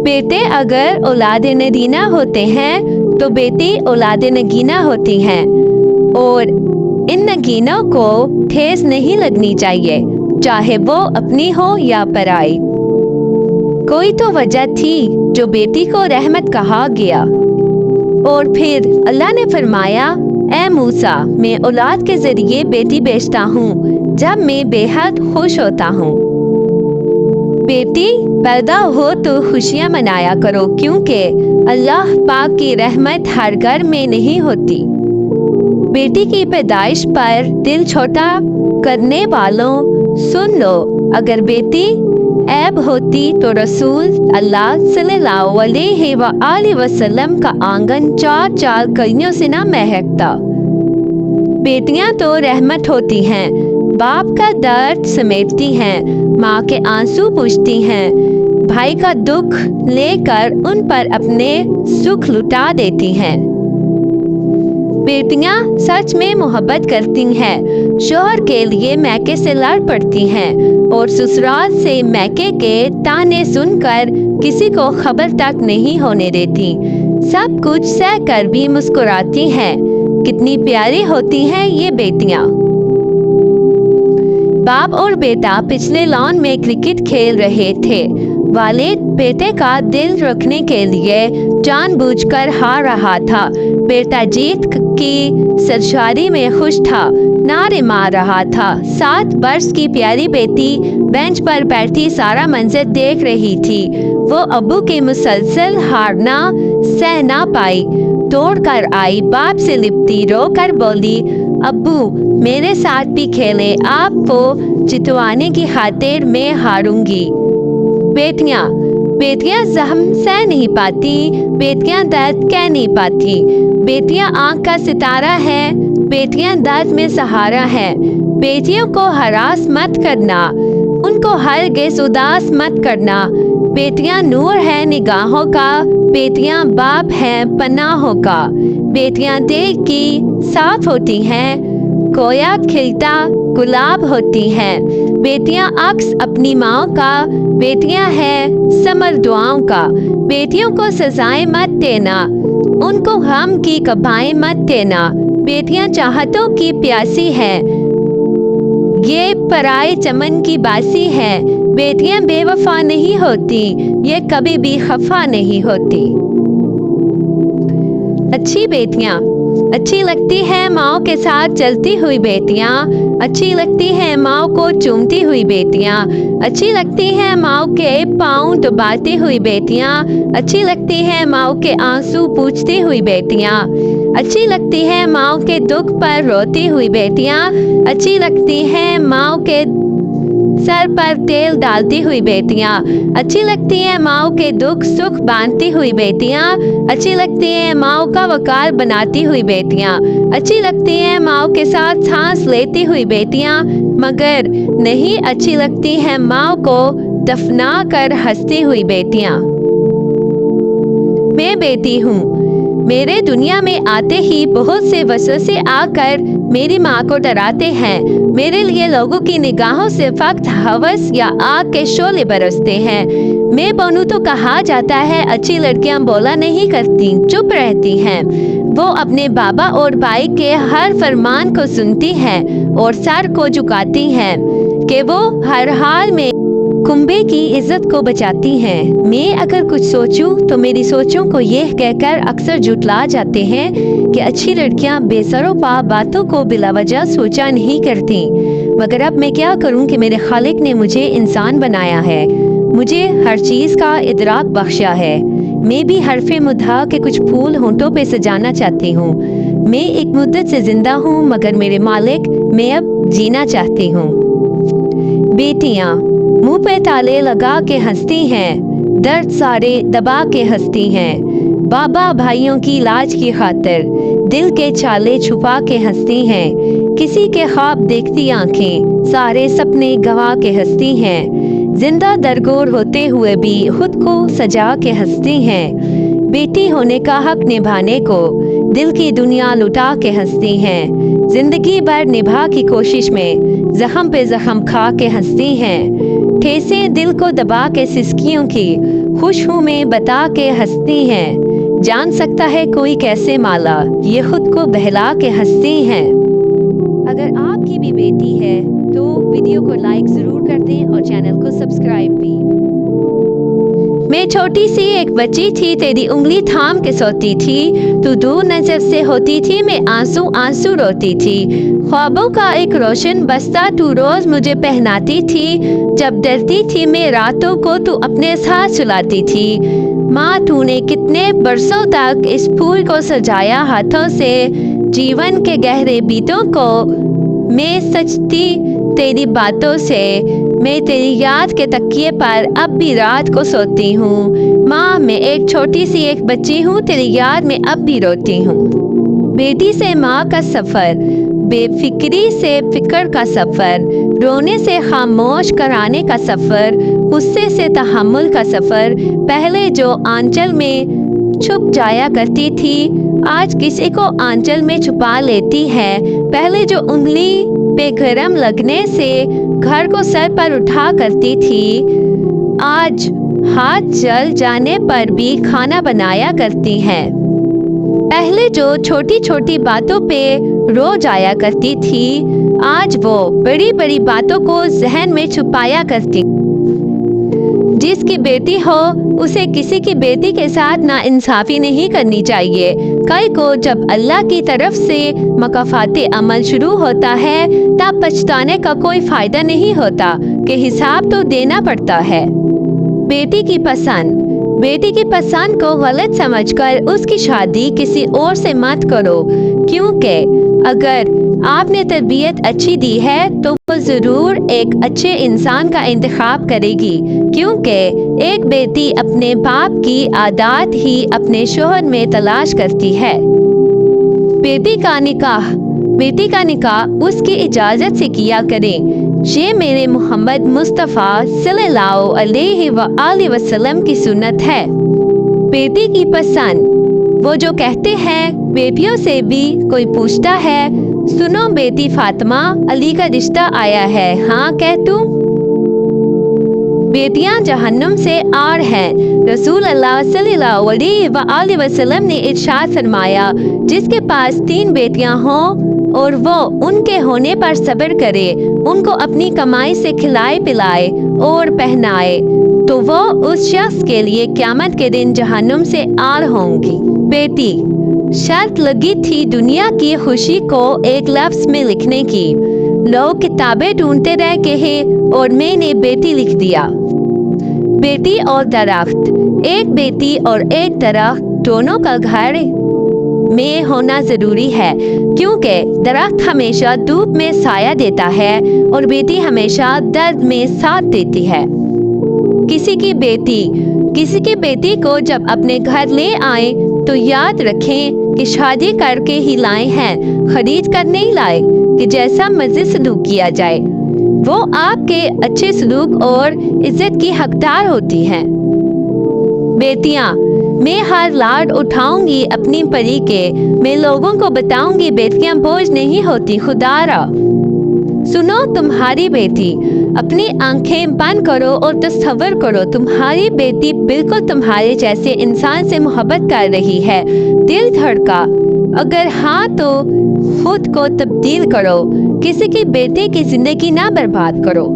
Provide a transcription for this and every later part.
بیٹے اگر اولاد نگینہ ہوتے ہیں تو بیٹی اولاد نگینہ ہوتی ہیں، اور ان نگینوں کو ٹھیس نہیں لگنی چاہیے، چاہے وہ اپنی ہو یا پرائی۔ کوئی تو وجہ تھی جو بیٹی کو رحمت کہا گیا۔ اور پھر اللہ نے فرمایا، اے موسیٰ، میں اولاد کے ذریعے بیٹی بیچتا ہوں جب میں بے حد خوش ہوتا ہوں۔ بیٹی پیدا ہو تو خوشیاں منایا کرو، کیونکہ اللہ پاک کی رحمت ہر گھر میں نہیں ہوتی۔ بیٹی کی پیدائش پر دل چھوٹا کرنے والوں، سن لو، اگر بیٹی عیب ہوتی تو رسول اللہ صلی اللہ علیہ وآلہ وسلم کا آنگن 4 کلیوں سے نہ مہکتا۔ بیٹیاں تو رحمت ہوتی ہیں، باپ کا درد سمیٹتی ہیں، ماں کے آنسو پوچھتی ہیں، بھائی کا دکھ لے کر ان پر اپنے سکھ لٹا دیتی ہیں۔ بیٹیاں سچ میں محبت کرتی ہیں، شوہر کے لیے میکے سے لڑ پڑتی ہیں، اور سسرال سے میکے کے تانے سن کر کسی کو خبر تک نہیں ہونے دیتی، سب کچھ سہ کر بھی مسکراتی ہیں۔ کتنی پیاری ہوتی ہیں یہ بیٹیاں۔ باپ اور بیٹا پچھلے لان میں کرکٹ کھیل رہے تھے۔ والد بیٹے کا دل رکھنے کے لیے جان بوجھ کر ہار رہا تھا۔ بیٹا جیت کی سرشاری میں خوش تھا، نعرے مار رہا تھا۔ 7 برس کی پیاری بیٹی بینچ پر بیٹھی سارا منظر دیکھ رہی تھی۔ وہ ابو کے مسلسل ہارنا سہ نہ پائی، دوڑ کر آئی، باپ سے لپٹی، رو کر بولی، ابو میرے ساتھ بھی کھیلے، آپ کو جتوانے کی خاطر میں ہاروں گی۔ بیٹیاں زخم سہ نہیں پاتی، بیٹیاں درد کہہ نہیں پاتی۔ بیٹیاں آنکھ کا ستارہ ہے، بیٹیاں درد میں سہارا ہے۔ بیٹیوں کو ہراس مت کرنا، ان کو ہرگز اداس مت کرنا۔ بیٹیاں نور ہے نگاہوں کا، بیٹیاں باپ ہیں پناہوں کا۔ بیٹیاں دل کی صاف ہوتی ہیں، گویا کھلتا گلاب ہوتی ہیں۔ بیٹیاں عکس اپنی ماں کا، بیٹیاں ہیں ثمر دعاؤں کا۔ بیٹیوں کو سزائیں مت دینا، ان کو غم کی کبائیں مت دینا۔ بیٹیاں چاہتوں کی پیاسی ہیں، یہ پرائے چمن کی باسی ہے۔ بیٹیاں بے وفا نہیں ہوتی، یہ کبھی بھی خفا نہیں ہوتی۔ اچھی بیٹیاں اچھی لگتی ہیں، ماؤں کے ساتھ چلتی ہوئی بیٹیاں اچھی لگتی ہیں، ماؤں کو چومتی ہوئی بیٹیاں اچھی لگتی ہیں، ماؤں کے پاؤں دباتی ہوئی بیٹیاں اچھی لگتی ہیں، ماؤں کے آنسو پوچھتی ہوئی بیٹیاں اچھی لگتی ہیں، ماؤں کے دکھ پر روتی ہوئی بیٹیاں اچھی لگتی ہیں، ماؤں کے سر پر تیل ڈالتی ہوئی بیٹیاں اچھی لگتی ہیں، ماؤں کے دکھ سکھ باندھتی ہوئی بیٹیاں اچھی لگتی ہیں، ماؤں کا وقار بناتی ہوئی بیٹیاں اچھی لگتی ہیں، ماؤں کے ساتھ سانس لیتی ہوئی بیٹیاں مگر نہیں اچھی لگتی ہیں ماؤں کو دفنا کر ہنستی ہوئی بیٹیاں۔ میں بیٹی ہوں، میرے دنیا میں آتے ہی بہت سے وسوسے آ کر میری ماں کو ڈراتے ہیں۔ میرے لیے لوگوں کی نگاہوں سے فقط ہوس یا آگ کے شعلے برستے ہیں۔ میں بنوں تو کہا جاتا ہے اچھی لڑکیاں بولا نہیں کرتی، چپ رہتی ہیں۔ وہ اپنے بابا اور بھائی کے ہر فرمان کو سنتی ہیں اور سر کو جھکاتی ہیں کہ وہ ہر حال میں کنبے کی عزت کو بچاتی ہیں۔ میں اگر کچھ سوچوں تو میری سوچوں کو یہ کہہ کر اکثر جھٹلا جاتے ہیں کہ اچھی لڑکیاں بے سر و پا باتوں کو بلا وجہ سوچا نہیں کرتی، مگر اب میں کیا کروں کہ میرے خالق نے مجھے انسان بنایا ہے، مجھے ہر چیز کا ادراک بخشا ہے۔ میں بھی حرف مدح کے کچھ پھول ہونٹوں پہ سجانا چاہتی ہوں۔ میں ایک مدت سے زندہ ہوں مگر میرے مالک میں اب جینا چاہتی ہوں۔ بیٹیاں منہ پہ تالے لگا کے ہنستی ہیں، درد سارے دبا کے ہنستی ہیں، بابا بھائیوں کی لاج کی خاطر دل کے چھالے چھپا کے ہنستی ہیں، کسی کے خواب دیکھتی آنکھیں سارے سپنے گوا کے ہنستی ہیں، زندہ درگور ہوتے ہوئے بھی خود کو سجا کے ہنستی ہیں، بیٹی ہونے کا حق نبھانے کو دل کی دنیا لٹا کے ہنستی ہیں، زندگی بھر نبھا کی کوشش میں زخم پہ زخم کھا کے ہنستی ہیں، ٹھیسیں دل کو دبا کے سسکیوں کی خوش ہوں میں بتا کے ہنستی ہیں، جان سکتا ہے کوئی کیسے مالا، یہ خود کو بہلا کے ہنستی ہیں۔ اگر آپ کی بھی بیٹی ہے تو ویڈیو کو لائک ضرور کر دیں اور چینل کو سبسکرائب بھی۔ میں چھوٹی سی ایک بچی تھی، تیری انگلی تھام کے سوتی تھی، تو دور نظر سے ہوتی تھی، میں آنسو آنسو روتی تھی۔ خوابوں کا ایک روشن بستہ تو روز مجھے پہناتی تھی، جب ڈرتی تھی میں راتوں کو تو اپنے ساتھ سلاتی تھی۔ ماں تو نے کتنے برسوں تک اس پھول کو سجایا ہاتھوں سے، جیون کے گہرے بیتوں کو میں سجتی تیری باتوں سے، میں تیری یاد کے تکیے پر اب بھی رات کو سوتی ہوں۔ ماں میں ایک چھوٹی سی ایک بچی ہوں، تیری یاد میں اب بھی روتی ہوں۔ بیٹی سے ماں کا سفر، بے فکری سے فکر کا سفر، رونے سے خاموش کرانے کا سفر، غصے سے تحمل کا سفر۔ پہلے جو آنچل میں چھپ جایا کرتی تھی، آج کسی کو آنچل میں چھپا لیتی ہے۔ پہلے جو انگلی پہ گرم لگنے سے گھر کو سر پر اٹھا کرتی تھی، آج ہاتھ جل جانے پر بھی کھانا بنایا کرتی ہے۔ پہلے جو چھوٹی چھوٹی باتوں پہ رو جایا کرتی تھی، آج وہ بڑی بڑی باتوں کو ذہن میں چھپایا کرتی۔ جس کی بیٹی ہو اسے کسی کی بیٹی کے ساتھ ناانصافی نہیں کرنی چاہیے۔ کل کو جب اللہ کی طرف سے مکافات عمل شروع ہوتا ہے، تب پچھتانے کا کوئی فائدہ نہیں ہوتا کہ حساب تو دینا پڑتا ہے۔ بیٹی کی پسند، بیٹی کی پسند کو غلط سمجھ کر اس کی شادی کسی اور سے مت کرو، کیونکہ اگر آپ نے تربیت اچھی دی ہے تو وہ ضرور ایک اچھے انسان کا انتخاب کرے گی، کیونکہ ایک بیٹی اپنے باپ کی عادات ہی اپنے شوہر میں تلاش کرتی ہے۔ بیٹی کا نکاح، بیٹی کا نکاح اس کی اجازت سے کیا کریں، یہ میرے محمد مصطفیٰ صلی اللہ علیہ وآلہ وسلم کی سنت ہے۔ بیٹی کی پسند، وہ جو کہتے ہیں بیٹیوں سے بھی کوئی پوچھتا ہے، سنو بیٹی فاطمہ، علی کا رشتہ آیا ہے، ہاں کہ تم؟ بیٹیاں جہنم سے آر ہیں۔ رسول اللہ صلی اللہ علیہ وآلہ وسلم نے ارشاد فرمایا، جس کے پاس 3 بیٹیاں ہوں اور وہ ان کے ہونے پر صبر کرے، ان کو اپنی کمائی سے کھلائے پلائے اور پہنائے، تو وہ اس شخص کے لیے قیامت کے دن جہنم سے آر ہوں گی۔ بیٹی، شرط لگی تھی دنیا کی خوشی کو ایک لفظ میں لکھنے کی، لوگ کتابیں ڈھونڈتے رہ گئے اور میں نے بیٹی لکھ دیا۔ بیٹی اور درخت، ایک بیٹی اور ایک درخت دونوں کا گھر میں ہونا ضروری ہے، کیونکہ درخت ہمیشہ دھوپ میں سایہ دیتا ہے اور بیٹی ہمیشہ درد میں ساتھ دیتی ہے۔ کسی کی بیٹی کو جب اپنے گھر لے آئیں تو یاد رکھیں کہ شادی کر کے ہی لائے ہیں، خرید کر نہیں لائے کہ جیسا مرضی سلوک کیا جائے، وہ آپ کے اچھے سلوک اور عزت کی حقدار ہوتی ہیں۔ بیٹیاں، میں ہر لاڈ اٹھاؤں گی اپنی پری کے، میں لوگوں کو بتاؤں گی بیٹیاں بوجھ نہیں ہوتی، خدا را۔ سنو تمہاری بیٹی، اپنی آنکھیں بند کرو اور تصور کرو تمہاری بیٹی بالکل تمہارے جیسے انسان سے محبت کر رہی ہے، دل دھڑکا، اگر ہاں تو خود کو تبدیل کرو، کسی کی بیٹی کی زندگی نہ برباد کرو۔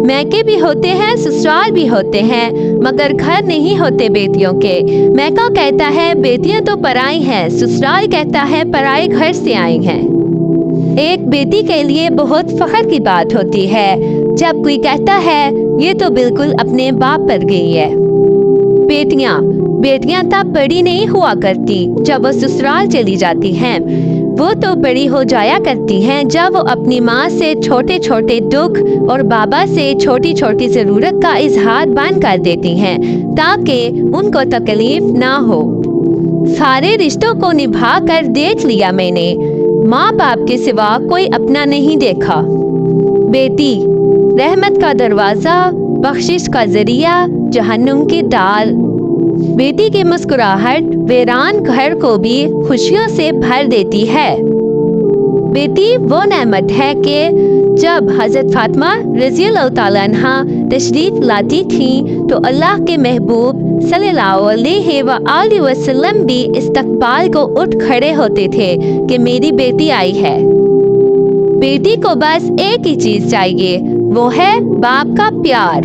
میکے بھی ہوتے ہیں، سسرال بھی ہوتے ہیں، مگر گھر نہیں ہوتے بیٹیوں کے۔ میکا کہتا ہے بیٹیاں تو پرائی ہیں، سسرال کہتا ہے پرائے گھر سے آئی ہیں۔ ایک بیٹی کے لیے بہت فخر کی بات ہوتی ہے جب کوئی کہتا ہے یہ تو بالکل اپنے باپ پر گئی ہے۔ بیٹیاں تب بڑی نہیں ہوا کرتی جب وہ سسرال چلی جاتی ہیں، وہ تو بڑی ہو جایا کرتی ہیں جب وہ اپنی ماں سے چھوٹے چھوٹے دکھ اور بابا سے چھوٹی چھوٹی ضرورت کا اظہار بند کر دیتی ہیں تاکہ ان کو تکلیف نہ ہو۔ سارے رشتوں کو نبھا کر دیکھ لیا میں نے، ماں باپ کے سوا کوئی اپنا نہیں دیکھا۔ بیٹی رحمت کا دروازہ، بخشش کا ذریعہ، جہنم کی ڈال۔ بیٹی کی مسکراہٹ ویران گھر کو بھی خوشیوں سے بھر دیتی ہے۔ بیٹی وہ نعمت ہے کہ جب حضرت فاطمہ رضی اللہ تعالیٰ عنہا تشریف لاتی تھیں تو اللہ کے محبوب صلی اللہ علیہ وآلہ وسلم بھی استقبال کو اٹھ کھڑے ہوتے تھے کہ میری بیٹی آئی ہے۔ بیٹی کو بس ایک ہی چیز چاہیے، وہ ہے باپ کا پیار۔